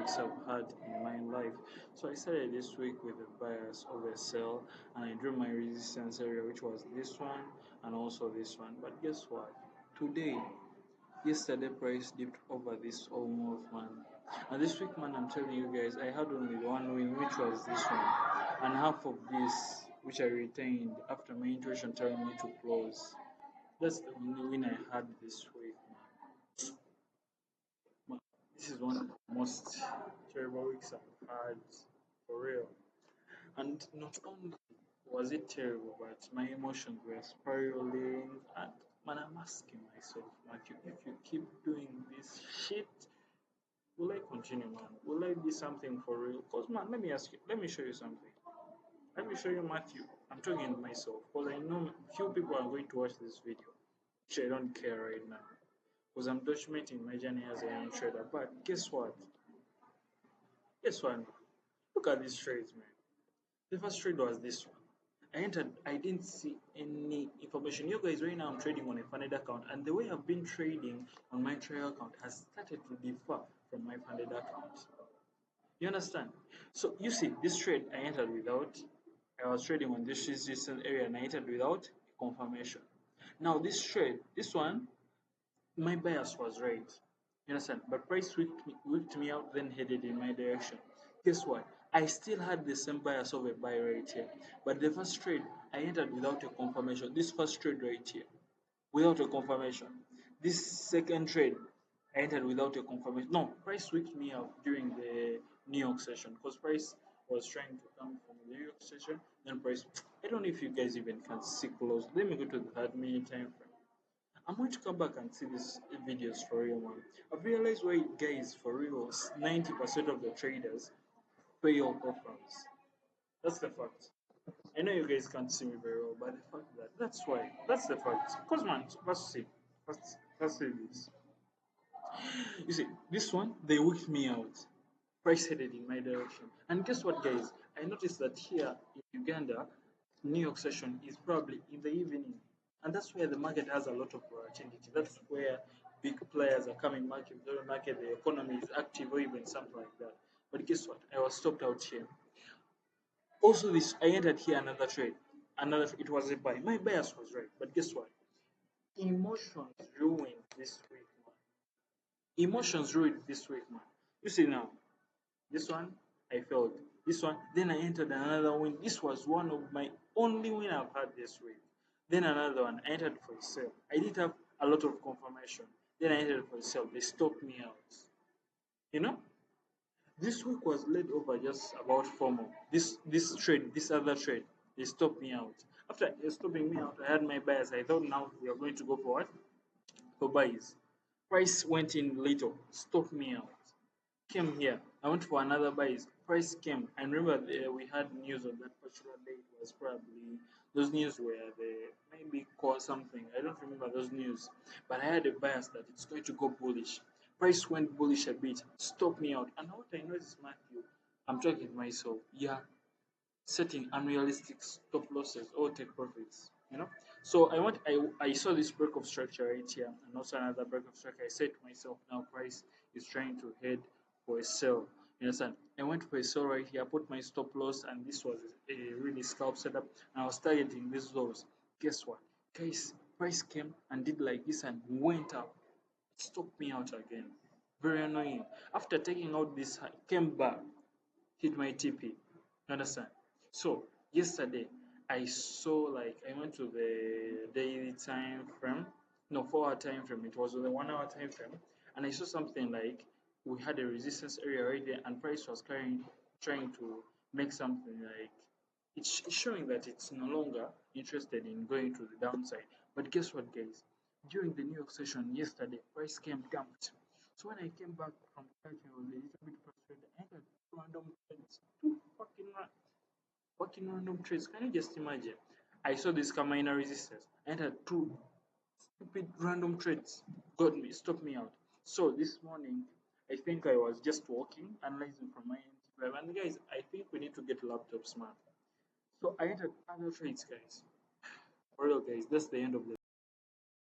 weeks I've had in my life. So I started this week with a bias of a sell, and I drew my resistance area, which was this one and also this one. But guess what? Today, yesterday price dipped over this almost, man. And this week, man, I'm telling you guys, I had only one win, which was this one, and half of this, which I retained after my intuition telling me to close. That's the only win I had this week, man. This is one of the most terrible weeks I've had, for real. And not only was it terrible, but my emotions were spiraling. And man, I'm asking myself, Matthew, if you keep doing this shit, will I continue, man? Will I be something for real? Because, man, let me ask you, let me show you something. Let me show you, Matthew. I'm talking to myself because I know few people are going to watch this video, which I don't care right now because I'm documenting my journey as a young trader. But guess what? Guess what? Look at these trades, man. The first trade was this one. I entered, I didn't see any information. You guys, right now I'm trading on a funded account, and the way I've been trading on my trail account has started to differ from my funded account. You understand? So you see, this trade I entered without, I was trading on this resistance area and I entered without confirmation. Now this trade, this one, my bias was right. You understand? But price whipped me out, then headed in my direction. Guess what? I still had the same bias of a buy right here. But the first trade, I entered without a confirmation. This first trade right here, without a confirmation. This second trade, I entered without a confirmation. No, price whipped me out during the New York session because price was trying to come from the New York session. Then price, I don't know if you guys even can see close. Let me go to the 3rd minute time frame. I'm going to come back and see these videos for real, man. I've realized why, guys, for real, 90% of the traders fail programs. That's the fact. I know you guys can't see me very well, but the fact that that's why. That's the fact. Cause man, let's see. Let's see this. You see, this one they wicked me out. Price headed in my direction. And guess what, guys? I noticed that here in Uganda, New York session is probably in the evening. And that's where the market has a lot of volatility. That's where big players are coming market, the economy is active or even something like that. But guess what? I was stopped out here. Also, this I entered here another trade. It was a buy. My bias was right. But guess what? Emotions ruined this week, man. Emotions ruined this week, man. You see now, this one I failed. This one, then I entered another win. This was one of my only win I've had this week. Then another one, I entered for a sale. I didn't have a lot of confirmation. Then I entered for a sale. They stopped me out. You know, this week was laid over just about FOMO. This other trade, they stopped me out. After stopping me out, I had my bias. I thought now we are going to go for what? For buys. Price went in little, stopped me out. Came here. I went for another buys. Price came. And remember, we had news on that particular day. It was probably those news where they maybe call something. I don't remember those news. But I had a bias that it's going to go bullish. Price went bullish a bit, stopped me out. And what I noticed, Matthew, I'm talking to myself, yeah, setting unrealistic stop losses or take profits. So I saw this break of structure right here and also another break of structure. I said to myself, now price is trying to head for a sell. You understand? I went for a sell right here, I put my stop loss, and this was a really scalp setup, and I was targeting these lows. Guess what? Guys, price came and did like this and went up. It stopped me out again. Very annoying. After taking out this high, came back, hit my TP. You understand? So yesterday I saw, like, I went to the daily time frame, no, 4 hour time frame. It was on the 1 hour time frame, and I saw something like we had a resistance area right there, and price was trying to make something like it's showing that it's no longer interested in going to the downside. But guess what, guys? During the New York session yesterday, price came dumped. So when I came back from church, I was a little bit frustrated. I had random trades, two fucking random trades. Can you just imagine? I saw this minor resistance. I had two stupid random trades. Got me, stopped me out. So this morning, I think I was just walking, analyzing from my NT5. And guys, I think we need to get laptops, man. So I entered other trades, guys. For real, guys, that's the end of the